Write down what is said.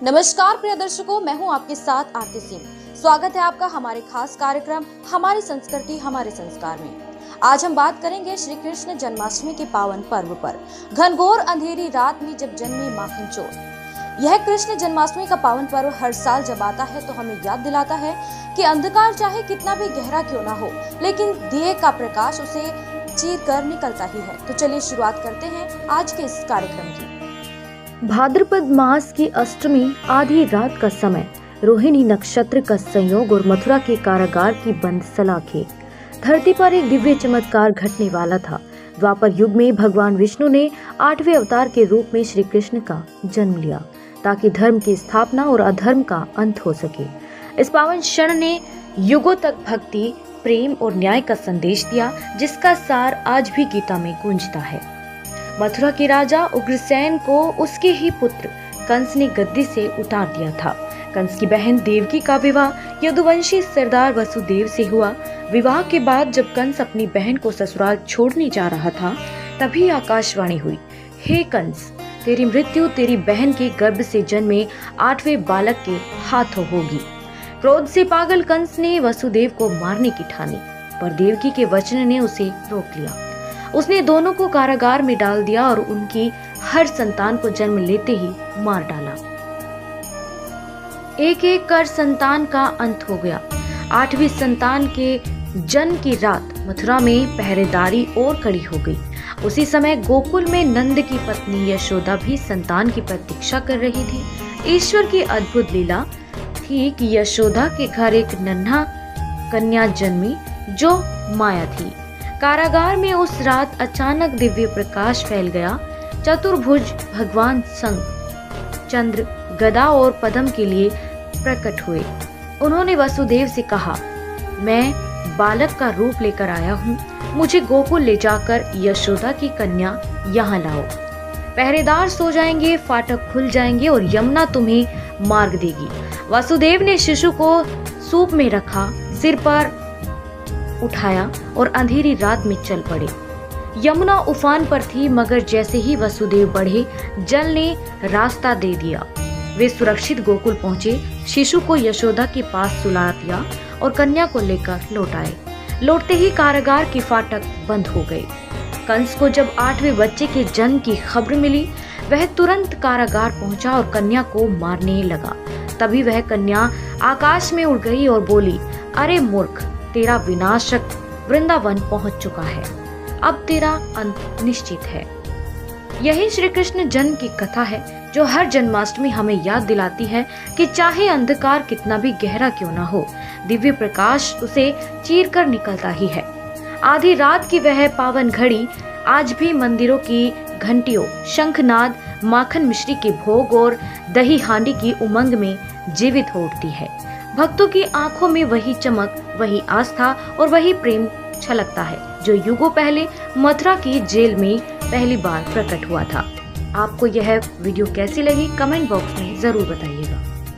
नमस्कार प्रिय दर्शकों, मैं हूं आपके साथ आरती सिंह। स्वागत है आपका हमारे खास कार्यक्रम हमारी संस्कृति हमारे संस्कार में। आज हम बात करेंगे श्री कृष्ण जन्माष्टमी के पावन पर्व पर। घनघोर अंधेरी रात में जब जन्मी माखन चोर। यह कृष्ण जन्माष्टमी का पावन पर्व हर साल जब आता है तो हमें याद दिलाता है कि अंधकार चाहे कितना भी गहरा क्यों ना हो, लेकिन दिए का प्रकाश उसे चीर कर निकलता ही है। तो चलिए शुरुआत करते हैं आज के इस कार्यक्रम की। भाद्रपद मास की अष्टमी आधी रात का समय, रोहिणी नक्षत्र का संयोग और मथुरा के कारागार की बंद सलाखें। धरती पर एक दिव्य चमत्कार घटने वाला था। द्वापर युग में भगवान विष्णु ने 8वें अवतार के रूप में श्री कृष्ण का जन्म लिया ताकि धर्म की स्थापना और अधर्म का अंत हो सके। इस पावन क्षण ने युगों तक भक्ति, प्रेम और न्याय का संदेश दिया, जिसका सार आज भी गीता में गूंजता है। मथुरा के राजा उग्रसेन को उसके ही पुत्र कंस ने गद्दी से उतार दिया था। कंस की बहन देवकी का विवाह यदुवंशी सरदार वसुदेव से हुआ। विवाह के बाद जब कंस अपनी बहन को ससुराल छोड़ने जा रहा था, तभी आकाशवाणी हुई, हे कंस, तेरी मृत्यु तेरी बहन के गर्भ से जन्मे 8वें बालक के हाथों होगी। क्रोध से पागल कंस ने वसुदेव को मारने की ठानी, पर देवकी के वचन ने उसे रोक लिया। उसने दोनों को कारागार में डाल दिया और उनकी हर संतान को जन्म लेते ही मार डाला। एक एक कर संतान का अंत हो गया। 8वीं संतान के जन्म की रात मथुरा में पहरेदारी और कड़ी हो गई। उसी समय गोकुल में नंद की पत्नी यशोदा भी संतान की प्रतीक्षा कर रही थी। ईश्वर की अद्भुत लीला थी कि यशोदा के घर एक नन्हा कन्या जन्मी जो माया थी। कारागार में उस रात अचानक दिव्य प्रकाश फैल गया। चतुर्भुज भगवान संग चंद्र, गदा और पद्म के लिए प्रकट हुए। उन्होंने वसुदेव से कहा, मैं बालक का रूप लेकर आया हूँ, मुझे गोकुल ले जाकर यशोदा की कन्या यहाँ लाओ। पहरेदार सो जाएंगे, फाटक खुल जाएंगे और यमुना तुम्हें मार्ग देगी। वसुदेव ने शिशु को सूप में रखा, सिर पर उठाया और अंधेरी रात में चल पड़े। यमुना उफान पर थी, मगर जैसे ही वसुदेव बढ़े, जल ने रास्ता दे दिया। वे सुरक्षित गोकुल पहुंचे, शिशु को यशोदा के पास सुला दिया और कन्या को लेकर लौट आए। लौटते ही कारागार के फाटक बंद हो गए। कंस को जब 8वें बच्चे के जन्म की खबर मिली, वह तुरंत कारागार पहुंचा और कन्या को मारने लगा। तभी वह कन्या आकाश में उड़ गई और बोली, अरे मूर्ख, तेरा विनाशक वृंदावन पहुंच चुका है, अब तेरा अंत निश्चित है। यही श्री कृष्ण जन्म की कथा है, जो हर जन्माष्टमी हमें याद दिलाती है कि चाहे अंधकार कितना भी गहरा क्यों ना हो, दिव्य प्रकाश उसे चीर कर निकलता ही है। आधी रात की वह पावन घड़ी आज भी मंदिरों की घंटियों, शंखनाद, माखन मिश्री के भोग और दही हांडी की उमंग में जीवित हो उठती है। भक्तों की आंखों में वही चमक, वही आस्था और वही प्रेम छलकता है, जो युगों पहले मथुरा की जेल में पहली बार प्रकट हुआ था। आपको यह वीडियो कैसी लगी, कमेंट बॉक्स में जरूर बताइए।